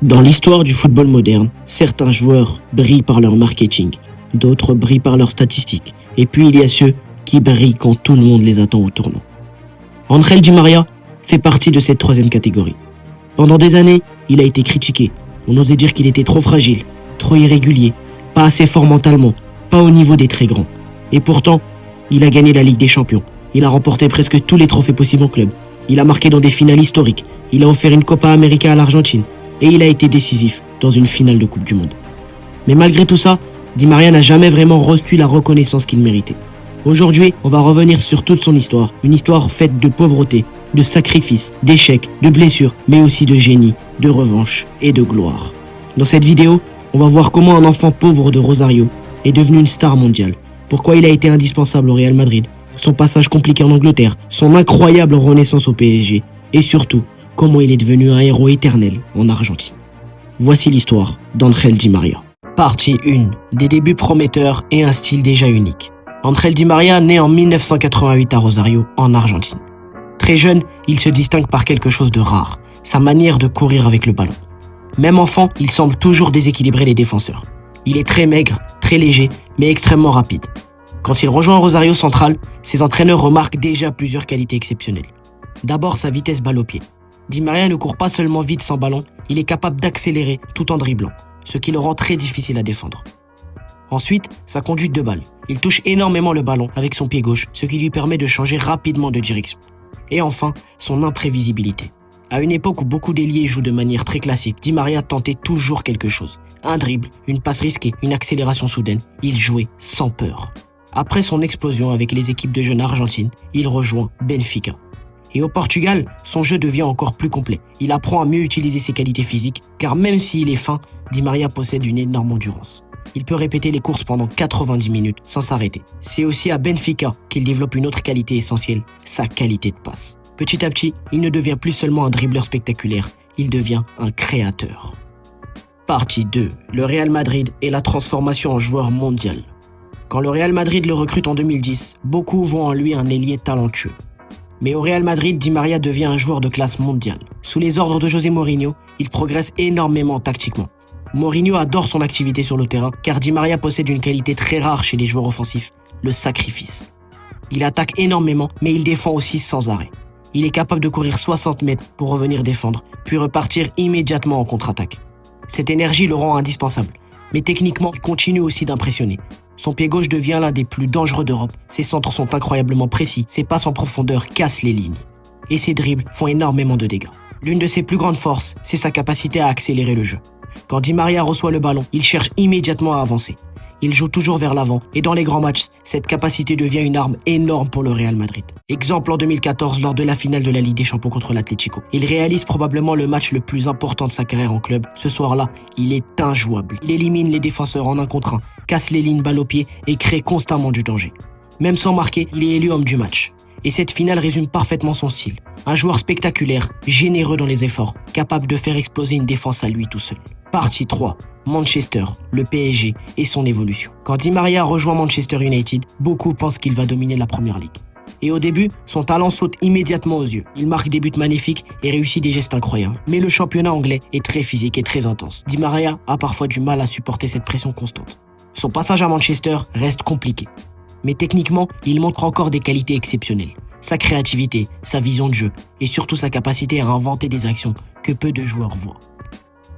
Dans l'histoire du football moderne, certains joueurs brillent par leur marketing, d'autres brillent par leurs statistiques, et puis il y a ceux qui brillent quand tout le monde les attend au tournant. Ángel Di María fait partie de cette troisième catégorie. Pendant des années, il a été critiqué. On osait dire qu'il était trop fragile, trop irrégulier, pas assez fort mentalement, pas au niveau des très grands. Et pourtant, il a gagné la Ligue des Champions. Il a remporté presque tous les trophées possibles en club. Il a marqué dans des finales historiques. Il a offert une Copa América à l'Argentine. Et il a été décisif dans une finale de Coupe du Monde. Mais malgré tout ça, Di María n'a jamais vraiment reçu la reconnaissance qu'il méritait. Aujourd'hui, on va revenir sur toute son histoire. Une histoire faite de pauvreté, de sacrifices, d'échecs, de blessures, mais aussi de génie, de revanche et de gloire. Dans cette vidéo, on va voir comment un enfant pauvre de Rosario est devenu une star mondiale. Pourquoi il a été indispensable au Real Madrid, son passage compliqué en Angleterre, son incroyable renaissance au PSG, et surtout, comment il est devenu un héros éternel en Argentine. Voici l'histoire d'Ángel Di María. Partie 1. Des débuts prometteurs et un style déjà unique. Ángel Di María naît en 1988 à Rosario, en Argentine. Très jeune, il se distingue par quelque chose de rare, sa manière de courir avec le ballon. Même enfant, il semble toujours déséquilibrer les défenseurs. Il est très maigre, très léger, mais extrêmement rapide. Quand il rejoint Rosario Central, ses entraîneurs remarquent déjà plusieurs qualités exceptionnelles. D'abord, sa vitesse balle au pied. Di María ne court pas seulement vite sans ballon, il est capable d'accélérer tout en dribblant, ce qui le rend très difficile à défendre. Ensuite, sa conduite de balle. Il touche énormément le ballon avec son pied gauche, ce qui lui permet de changer rapidement de direction. Et enfin, son imprévisibilité. À une époque où beaucoup d'ailiers jouent de manière très classique, Di María tentait toujours quelque chose. Un dribble, une passe risquée, une accélération soudaine. Il jouait sans peur. Après son explosion avec les équipes de jeunes argentines, il rejoint Benfica. Et au Portugal, son jeu devient encore plus complet. Il apprend à mieux utiliser ses qualités physiques, car même s'il est fin, Di María possède une énorme endurance. Il peut répéter les courses pendant 90 minutes sans s'arrêter. C'est aussi à Benfica qu'il développe une autre qualité essentielle, sa qualité de passe. Petit à petit, il ne devient plus seulement un dribbleur spectaculaire, il devient un créateur. Partie 2. Le Real Madrid et la transformation en joueur mondial. Quand le Real Madrid le recrute en 2010, beaucoup voient en lui un ailier talentueux. Mais au Real Madrid, Di María devient un joueur de classe mondiale. Sous les ordres de José Mourinho, il progresse énormément tactiquement. Mourinho adore son activité sur le terrain car Di María possède une qualité très rare chez les joueurs offensifs, le sacrifice. Il attaque énormément, mais il défend aussi sans arrêt. Il est capable de courir 60 mètres pour revenir défendre, puis repartir immédiatement en contre-attaque. Cette énergie le rend indispensable, mais techniquement, il continue aussi d'impressionner. Son pied gauche devient l'un des plus dangereux d'Europe. Ses centres sont incroyablement précis, ses passes en profondeur cassent les lignes. Et ses dribbles font énormément de dégâts. L'une de ses plus grandes forces, c'est sa capacité à accélérer le jeu. Quand Di María reçoit le ballon, il cherche immédiatement à avancer. Il joue toujours vers l'avant et dans les grands matchs, cette capacité devient une arme énorme pour le Real Madrid. Exemple en 2014 lors de la finale de la Ligue des Champions contre l'Atlético. Il réalise probablement le match le plus important de sa carrière en club. Ce soir-là, il est injouable. Il élimine les défenseurs en 1 contre 1, casse les lignes balle au pied et crée constamment du danger. Même sans marquer, il est élu homme du match. Et cette finale résume parfaitement son style. Un joueur spectaculaire, généreux dans les efforts, capable de faire exploser une défense à lui tout seul. Partie 3. Manchester, le PSG et son évolution. Quand Di María rejoint Manchester United, beaucoup pensent qu'il va dominer la Premier League. Et au début, son talent saute immédiatement aux yeux. Il marque des buts magnifiques et réussit des gestes incroyables. Mais le championnat anglais est très physique et très intense. Di María a parfois du mal à supporter cette pression constante. Son passage à Manchester reste compliqué. Mais techniquement, il montre encore des qualités exceptionnelles. Sa créativité, sa vision de jeu et surtout sa capacité à inventer des actions que peu de joueurs voient.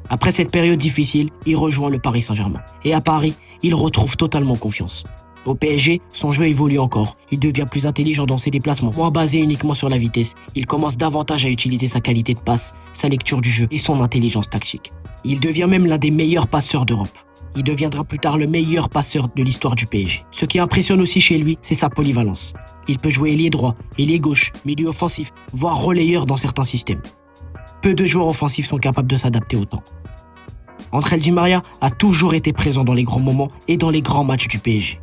Après cette période difficile, il rejoint le Paris Saint-Germain. Et à Paris, il retrouve totalement confiance. Au PSG, son jeu évolue encore. Il devient plus intelligent dans ses déplacements, moins basé uniquement sur la vitesse. Il commence davantage à utiliser sa qualité de passe, sa lecture du jeu et son intelligence tactique. Il devient même l'un des meilleurs passeurs d'Europe. Il deviendra plus tard le meilleur passeur de l'histoire du PSG. Ce qui impressionne aussi chez lui, c'est sa polyvalence. Il peut jouer ailier droit, ailier gauche, milieu offensif, voire relayeur dans certains systèmes. Peu de joueurs offensifs sont capables de s'adapter au temps. Ángel Di María a toujours été présent dans les grands moments et dans les grands matchs du PSG.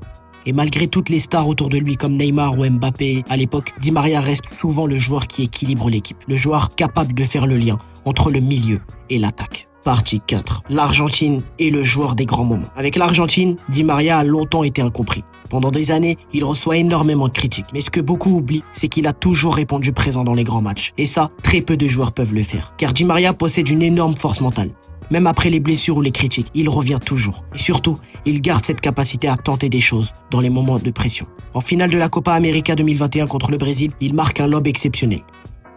Et malgré toutes les stars autour de lui comme Neymar ou Mbappé à l'époque, Di María reste souvent le joueur qui équilibre l'équipe, le joueur capable de faire le lien entre le milieu et l'attaque. Partie 4. L'Argentine est le joueur des grands moments. Avec l'Argentine, Di María a longtemps été incompris. Pendant des années, il reçoit énormément de critiques. Mais ce que beaucoup oublient, c'est qu'il a toujours répondu présent dans les grands matchs. Et ça, très peu de joueurs peuvent le faire. Car Di María possède une énorme force mentale. Même après les blessures ou les critiques, il revient toujours. Et surtout, il garde cette capacité à tenter des choses dans les moments de pression. En finale de la Copa América 2021 contre le Brésil, il marque un lob exceptionnel.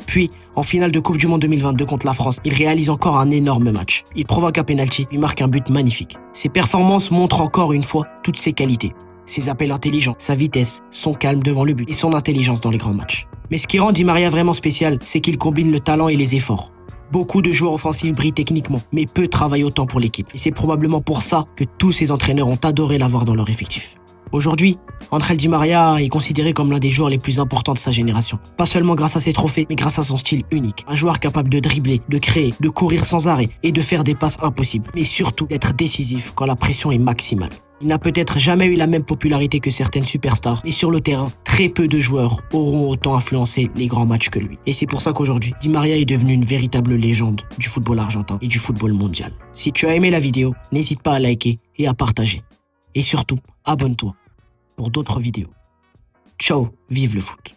Puis, en finale de Coupe du Monde 2022 contre la France, il réalise encore un énorme match. Il provoque un penalty, il marque un but magnifique. Ses performances montrent encore une fois toutes ses qualités. Ses appels intelligents, sa vitesse, son calme devant le but et son intelligence dans les grands matchs. Mais ce qui rend Di Maria vraiment spécial, c'est qu'il combine le talent et les efforts. Beaucoup de joueurs offensifs brillent techniquement, mais peu travaillent autant pour l'équipe. Et c'est probablement pour ça que tous ces entraîneurs ont adoré l'avoir dans leur effectif. Aujourd'hui, Ángel Di Maria est considéré comme l'un des joueurs les plus importants de sa génération. Pas seulement grâce à ses trophées, mais grâce à son style unique. Un joueur capable de dribbler, de créer, de courir sans arrêt et de faire des passes impossibles. Mais surtout d'être décisif quand la pression est maximale. Il n'a peut-être jamais eu la même popularité que certaines superstars, mais sur le terrain, très peu de joueurs auront autant influencé les grands matchs que lui. Et c'est pour ça qu'aujourd'hui, Di Maria est devenu une véritable légende du football argentin et du football mondial. Si tu as aimé la vidéo, n'hésite pas à liker et à partager. Et surtout, abonne-toi pour d'autres vidéos. Ciao, vive le foot!